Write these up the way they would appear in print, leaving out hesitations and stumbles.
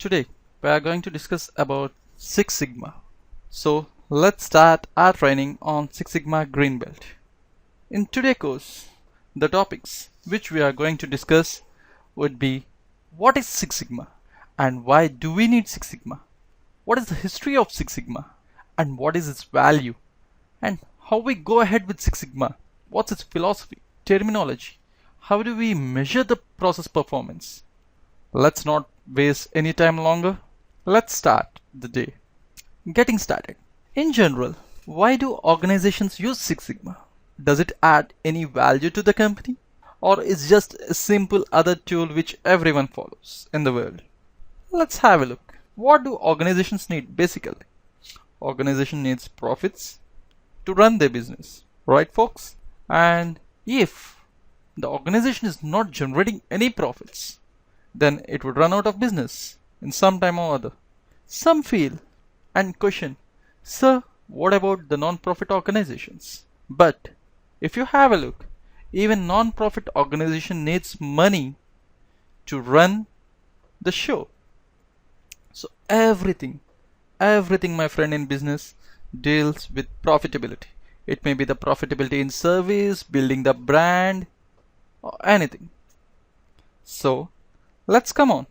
Today we are going to discuss about Six Sigma. So let's start our training on Six Sigma Green Belt. In today's course, the topics which we are going to discuss would be what is Six Sigma and why do we need Six Sigma? What is the history of Six Sigma and what is its value? And how we go ahead with Six Sigma? What's its philosophy, terminology? How do we measure the process performance? Let's not waste any time longer. Let's start the day. Getting started. In general, why do organizations use Six Sigma? Does it add any value to the company? Or is just a simple other tool which everyone follows in the world? Let's have a look. What do organizations need basically? Organization needs profits to run their business, right folks? And if the organization is not generating any profits, then it would run out of business in some time or other. Some feel and question, sir, what about the non-profit organizations? But if you have a look, even non-profit organization needs money to run the show. So everything my friend in business deals with profitability. It may be the profitability in service, building the brand, or anything. So let's come on.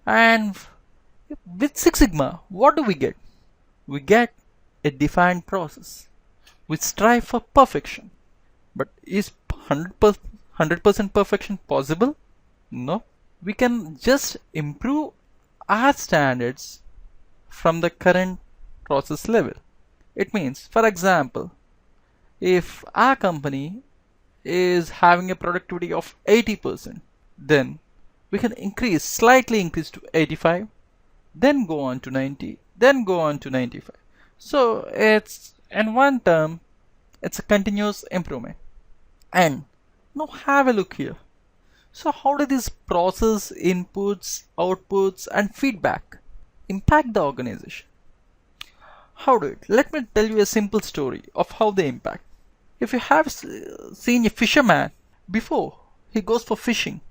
And with Six Sigma, what do we get? We get a defined process. We strive for perfection. But is 100% perfection possible? No. We can just improve our standards from the current process level. It means, for example, if our company is having a productivity of 80%, then we can slightly increase to 85, then go on to 90, then go on to 95. So it's, in one term, it's a continuous improvement. And now have a look here. So how do these process inputs, outputs and feedback impact the organization? How do it? Let me tell you a simple story of how they impact. If you have seen a fisherman, before he goes for fishing,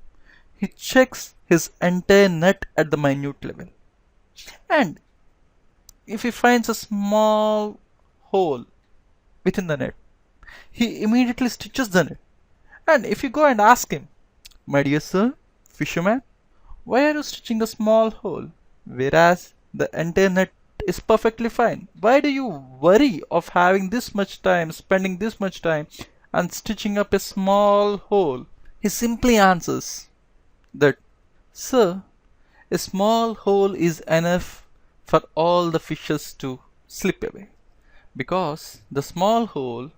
he checks his entire net at the minute level. And if he finds a small hole within the net, he immediately stitches the net. And if you go and ask him, my dear sir, fisherman, why are you stitching the small hole, whereas the entire net is perfectly fine? Why do you worry of having this much time, spending this much time and stitching up a small hole? He simply answers that, sir, a small hole is enough for all the fishes to slip away, because the small hole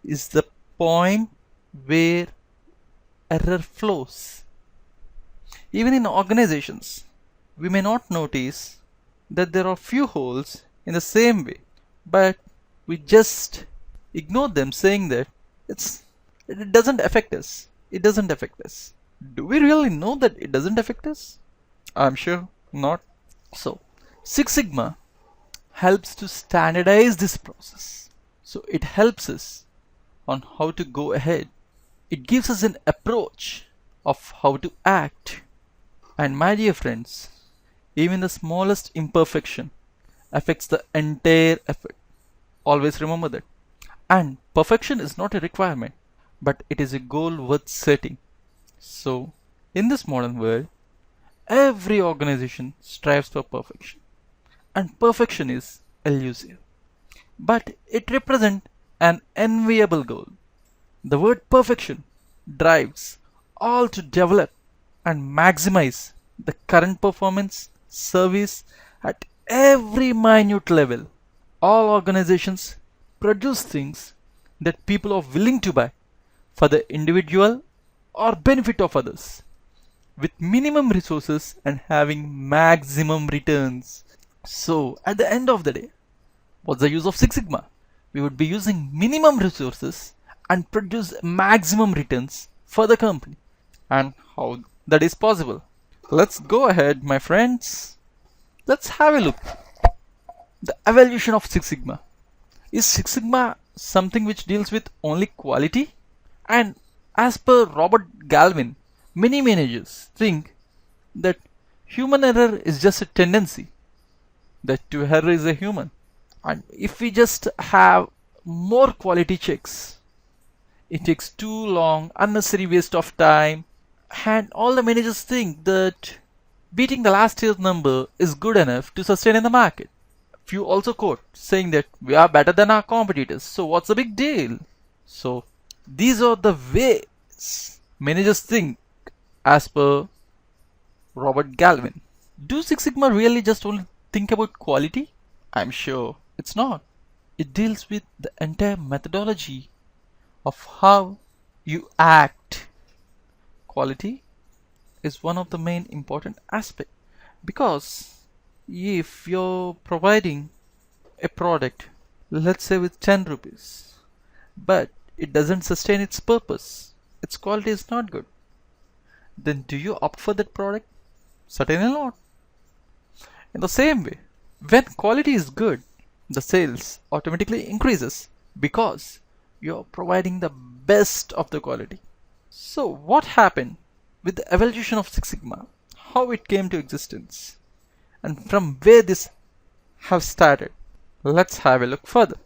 is the point where error flows. Even in organizations, we may not notice that there are few holes in the same way, but we just ignore them, saying that it doesn't affect us. It doesn't affect us. Do we really know that it doesn't affect us? I'm sure not. So Six Sigma helps to standardize this process. So it helps us on how to go ahead. It gives us an approach of how to act. And my dear friends, even the smallest imperfection affects the entire effort. Always remember that. And perfection is not a requirement, but it is a goal worth setting. So in this modern world, every organization strives for perfection. And perfection is elusive. But it represents an enviable goal. The word perfection drives all to develop and maximize the current performance, service at every minute level. All organizations produce things that people are willing to buy for the individual or benefit of others, with minimum resources and having maximum returns. So at the end of the day, what's the use of Six Sigma? We would be using minimum resources and produce maximum returns for the company. And how that is possible? Let's go ahead, my friends. Let's have a look. The evolution of Six Sigma. Is Six Sigma something which deals with only quality? And as per Robert Galvin, many managers think that Human error is just a tendency. That to error is a human. And if we just have more quality checks, it takes too long, unnecessary waste of time, and all the managers think that beating the last year's number is good enough to sustain in the market. Few also quote saying that we are better than our competitors, so what's the big deal? So these are the ways managers think as per Robert Galvin. Do Six Sigma really just only think about quality? I'm sure it's not. It deals with the entire methodology of how you act. Quality is one of the main important aspects because if you're providing a product, let's say with 10 rupees, but it doesn't sustain its purpose, its quality is not good, then do you opt for that product? Certainly not. In the same way, when quality is good, the sales automatically increases because you're providing the best of the quality. So what happened with the evolution of Six Sigma? How it came to existence? And from where this have started? Let's have a look further.